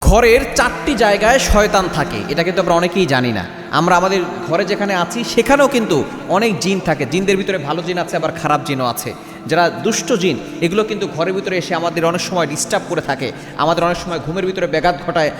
ঘরের 4টি জায়গায় শয়তান থাকে, এটা কিন্তু আমরা অনেকেই জানি না। আমরা আমাদের ঘরে যেখানে আছি সেখানেও কিন্তু অনেক জিন থাকে। জিনদের ভিতরে ভালো জিন আছে, আবার খারাপ জিনও আছে। যারা দুষ্ট জিন, এগুলো কিন্তু ঘরের ভিতরে এসে আমাদের অনেক সময় ডিস্টার্ব করে থাকে, আমাদের অনেক সময় ঘুমের ভিতরে ব্যাঘাত ঘটায়,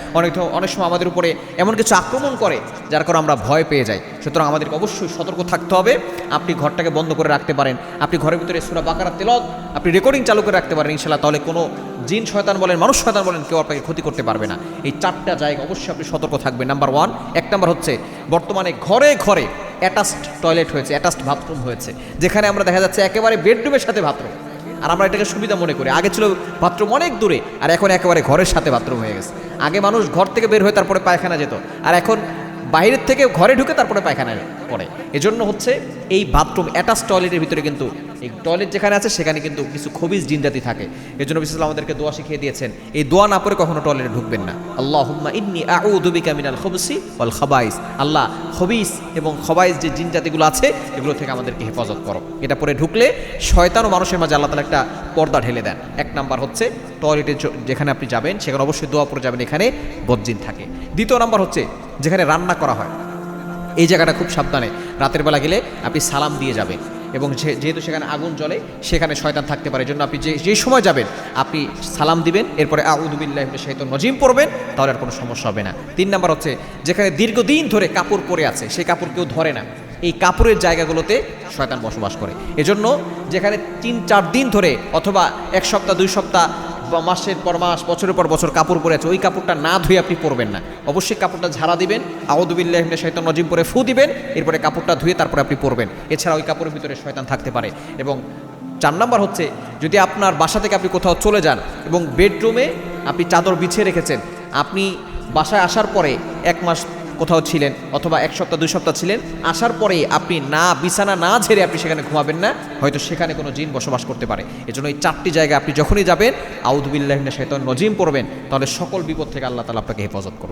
অনেক সময় আমাদের উপরে এমন কিছু আক্রমণ করে যার কারণে আমরা ভয় পেয়ে যাই। সুতরাং আমাদেরকে অবশ্যই সতর্ক থাকতে হবে। আপনি ঘরটাকে বন্ধ করে রাখতে পারেন, আপনি ঘরের ভিতরে সূরা বাকারা তেলাওয়াত আপনি রেকর্ডিং চালু করে রাখতে পারেন ইনশাআল্লাহ, তাহলে কোনো জিন শয়তান বলেন, মানুষ শয়তান বলেন, কেউ আপনাকে ক্ষতি করতে পারবে না। এই 4টা জায়গা অবশ্যই আপনি সতর্ক থাকবেন। নাম্বার 1, 1 নাম্বার হচ্ছে বর্তমানে ঘরে ঘরে অ্যাটাচড টয়লেট হয়েছে, অ্যাটাচড বাথরুম হয়েছে, যেখানে আমরা দেখা যাচ্ছে একেবারে বেডরুমের সাথে বাথরুম। আর আমরা এটাকে সুবিধা মনে করি। আগে ছিল বাথরুম অনেক দূরে, আর এখন একেবারে ঘরের সাথে বাথরুম হয়ে গেছে। আগে মানুষ ঘর থেকে বের হয়ে তারপরে পায়খানা যেত, আর এখন বাইরের থেকে ঘরে ঢুকে তারপরে পায়খানা করে। এজন্য হচ্ছে এই বাথরুম অ্যাটাচ টয়লেটের ভিতরে কিন্তু এই টয়লেট যেখানে আছে সেখানে কিন্তু কিছু খবিস জিনজাতি থাকে। এজন্য বিশেষ আমাদেরকে দোয়া শিখিয়ে দিয়েছেন, এই দোয়া না পড়ে কখনো টয়লেটে ঢুকবেন না। আল্লাহুম্মা ইন্নী আউযু বিকা মিনাল খুবসি ওয়াল খাবাইস। আল্লাহ, খবিস এবং খবাইস যে জিনজাতিগুলো আছে এগুলো থেকে আমাদেরকে হেফাজত করো। এটা পরে ঢুকলে শয়তান ও মানুষের মাঝে আল্লাহ তাআলা একটা পর্দা ঢেলে দেন। 1 নাম্বার হচ্ছে টয়লেটে যেখানে আপনি যাবেন সেখানে অবশ্যই দোয়া পড়ে যাবেন, এখানে বদজিন থাকে। 2 নাম্বার হচ্ছে যেখানে রান্না করা হয়, এই জায়গাটা খুব সাবধানে রাতের বেলা গেলে আপনি সালাম দিয়ে যাবেন, এবং যেহেতু সেখানে আগুন জ্বলে সেখানে শয়তান থাকতে পারে। জন্য আপনি যে সময় যাবেন আপনি সালাম দিবেন, এরপরে আউযু বিল্লাহি মিনাশ শাইতানির রাজিম পড়বেন, তাহলে আর কোনো সমস্যা হবে না। 3 নাম্বার হচ্ছে যেখানে দীর্ঘদিন ধরে কাপড় পরে আছে, সেই কাপড় কেউ ধরে না, এই কাপড়ের জায়গাগুলোতে শয়তান বসবাস করে। এজন্য যেখানে 3-4 দিন ধরে অথবা 1 সপ্তাহ 2 সপ্তাহ বা মাসের পর মাস বছরের পর বছর কাপড় পরে আছে, ওই কাপড়টা না ধুয়ে আপনি পরবেন না। অবশ্যই কাপড়টা ঝাড়া দিবেন, আউযু বিল্লাহি মিনাশ শাইতানির রাজিম পরে ফু দিবেন, এরপরে কাপড়টা ধুয়ে তারপরে আপনি পরবেন। এছাড়া ওই কাপড়ের ভিতরে শয়তান থাকতে পারে। এবং 4 নাম্বার হচ্ছে যদি আপনার বাসা থেকে আপনি কোথাও চলে যান এবং বেডরুমে আপনি চাদর বিছিয়ে রেখেছেন, আপনি বাসায় আসার পরে 1 মাস কোথাও ছিলেন অথবা 1 সপ্তাহ 2 সপ্তাহ ছিলেন, আসার পরে আপনি বিছানা না ঝেড়ে আপনি সেখানে ঘুমাবেন না, হয়তো সেখানে কোনো জিন বসবাস করতে পারে। এজন্য এই 4টি জায়গায় আপনি যখনই যাবেন আউযু বিল্লাহি মিনাশ শাইতানির রাজিম পড়বেন, তাহলে সকল বিপদ থেকে আল্লাহ তাআলা আপনাকে হেফাজত করবেন।